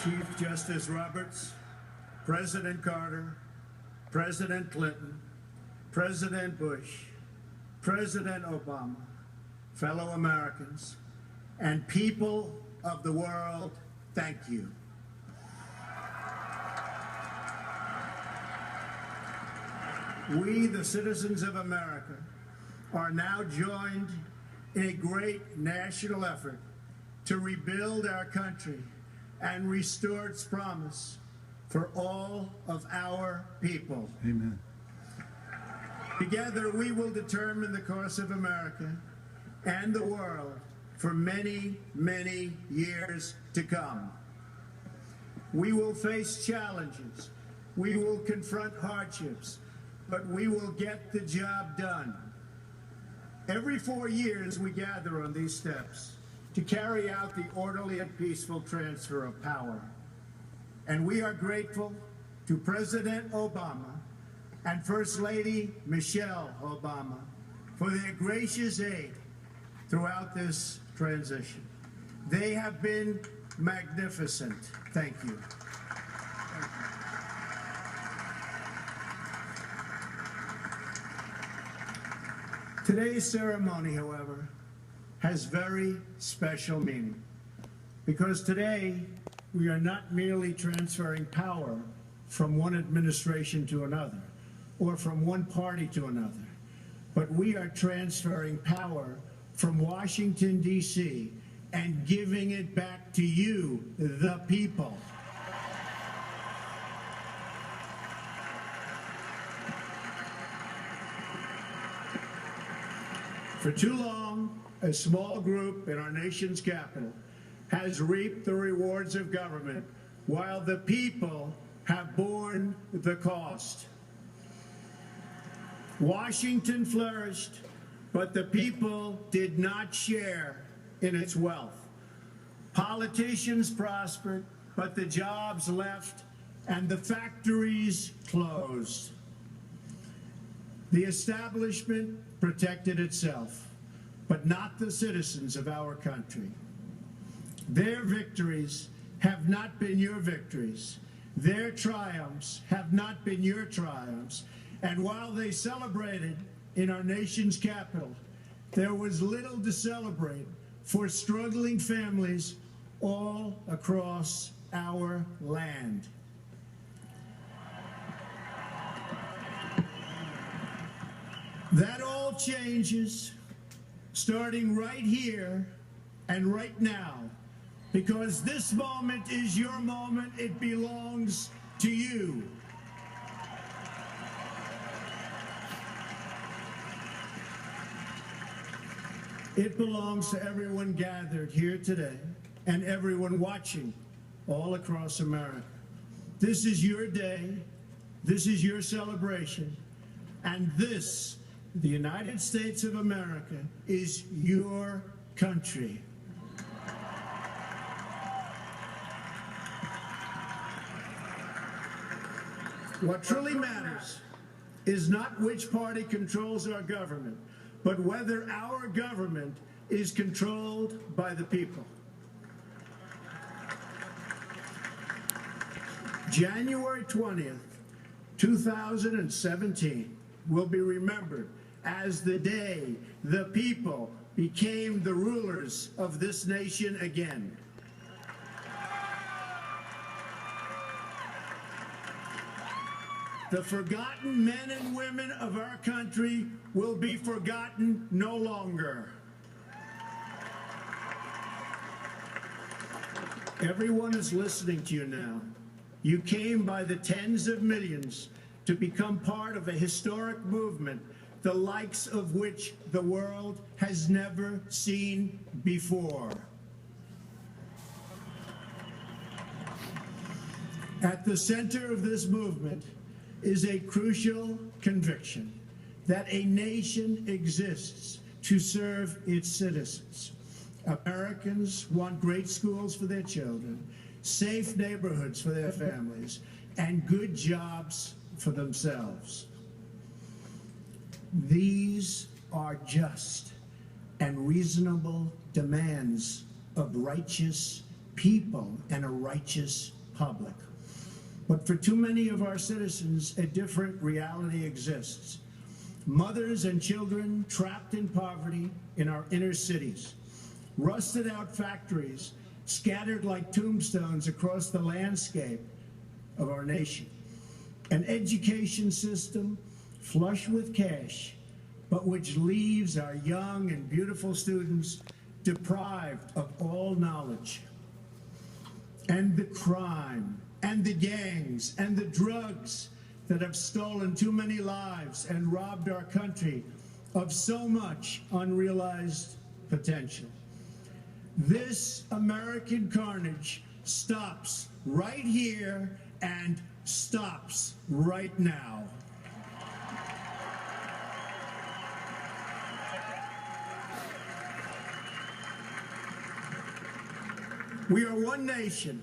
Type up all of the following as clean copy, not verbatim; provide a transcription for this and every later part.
Chief Justice Roberts, President Carter, President Clinton, President Bush, President Obama, fellow Americans, and people of the world, thank you. We, the citizens of America, are now joined in a great national effort to rebuild our country and restore its promise for all of our people. Amen. Together, we will determine the course of America and the world for many, many years to come. We will face challenges. We will confront hardships, but we will get the job done. Every 4 years, we gather on these steps to carry out the orderly and peaceful transfer of power. And we are grateful to President Obama and First Lady Michelle Obama for their gracious aid throughout this transition. They have been magnificent. Thank you. Today's ceremony, however, has very special meaning, because today we are not merely transferring power from one administration to another or from one party to another, but we are transferring power from Washington, D.C. and giving it back to you, the people. For too long, a small group in our nation's capital has reaped the rewards of government while the people have borne the cost. Washington flourished, but the people did not share in its wealth. Politicians prospered, but the jobs left and the factories closed. The establishment protected itself, but not the citizens of our country. Their victories have not been your victories. Their triumphs have not been your triumphs. And while they celebrated in our nation's capital, there was little to celebrate for struggling families all across our land. That all changes starting right here and right now, because this moment is your moment. It belongs to you. It belongs to everyone gathered here today and everyone watching all across America. This is your day. This is your celebration. And this, the United States of America, is your country. What truly matters is not which party controls our government, but whether our government is controlled by the people. January 20th, 2017 will be remembered as the day the people became the rulers of this nation again. The forgotten men and women of our country will be forgotten no longer. Everyone is listening to you now. You came by the tens of millions to become part of a historic movement, the likes of which the world has never seen before. At the center of this movement is a crucial conviction that a nation exists to serve its citizens. Americans want great schools for their children, safe neighborhoods for their families, and good jobs for themselves. These are just and reasonable demands of righteous people and a righteous public. But for too many of our citizens, a different reality exists. Mothers and children trapped in poverty in our inner cities, rusted out factories scattered like tombstones across the landscape of our nation, an education system flush with cash, but which leaves our young and beautiful students deprived of all knowledge. And the crime, and the gangs, and the drugs that have stolen too many lives and robbed our country of so much unrealized potential. This American carnage stops right here and stops right now. We are one nation,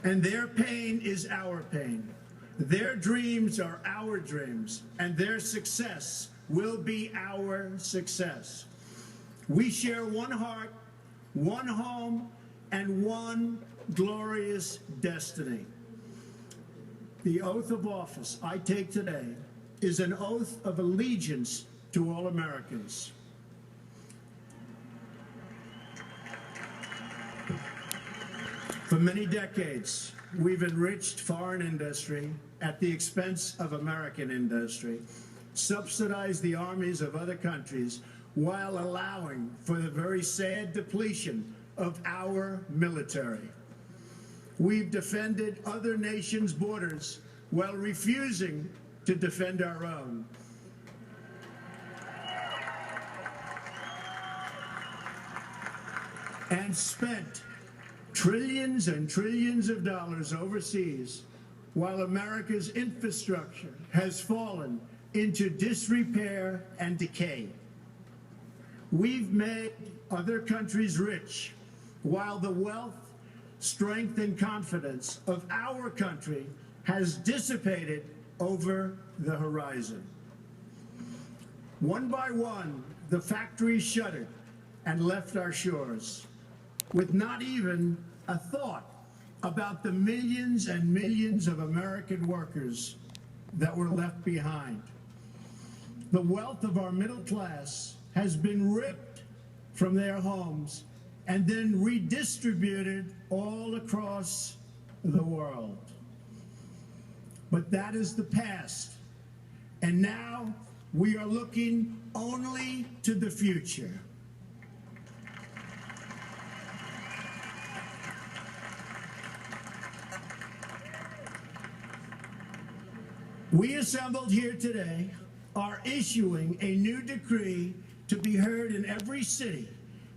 and their pain is our pain. Their dreams are our dreams, and their success will be our success. We share one heart, one home, and one glorious destiny. The oath of office I take today is an oath of allegiance to all Americans. For many decades, we've enriched foreign industry at the expense of American industry, subsidized the armies of other countries while allowing for the very sad depletion of our military. We've defended other nations' borders while refusing to defend our own. And spent trillions and trillions of dollars overseas while America's infrastructure has fallen into disrepair and decay. We've made other countries rich while the wealth, strength, and confidence of our country has dissipated over the horizon. One by one, the factories shuttered and left our shores, with not even a thought about the millions and millions of American workers that were left behind. The wealth of our middle class has been ripped from their homes and then redistributed all across the world. But that is the past, and now we are looking only to the future. We assembled here today are issuing a new decree to be heard in every city